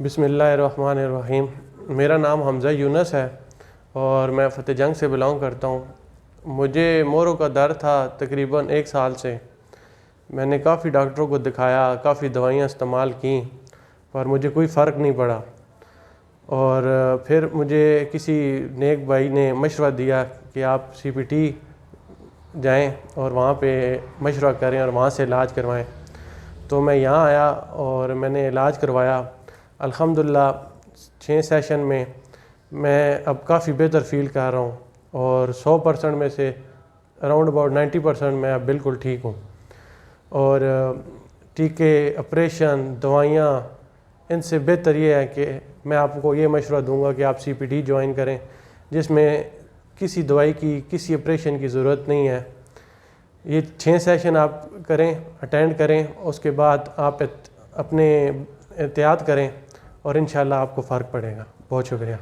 بسم اللہ الرحمن الرحیم۔ میرا نام حمزہ یونس ہے اور میں فتح جنگ سے بلانگ کرتا ہوں۔ مجھے موروں کا درد تھا تقریباً 1 سال سے۔ میں نے کافی ڈاکٹروں کو دکھایا، کافی دوائیاں استعمال کیں، پر مجھے کوئی فرق نہیں پڑا۔ اور پھر مجھے کسی نیک بھائی نے مشورہ دیا کہ آپ CPT جائیں اور وہاں پہ مشورہ کریں اور وہاں سے علاج کروائیں۔ تو میں یہاں آیا اور میں نے علاج کروایا۔ الحمدللہ 6 سیشن میں میں اب کافی بہتر فیل کر رہا ہوں اور 100% میں سے اراؤنڈ اباؤٹ 90% میں اب بالکل ٹھیک ہوں۔ اور ٹیکے، آپریشن، دوائیاں، ان سے بہتر یہ ہے کہ میں آپ کو یہ مشورہ دوں گا کہ آپ CPT جوائن کریں، جس میں کسی دوائی کی، کسی آپریشن کی ضرورت نہیں ہے۔ یہ 6 سیشن آپ کریں، اٹینڈ کریں، اس کے بعد آپ اپنے احتیاط کریں اور انشاءاللہ آپ کو فرق پڑے گا۔ بہت شکریہ۔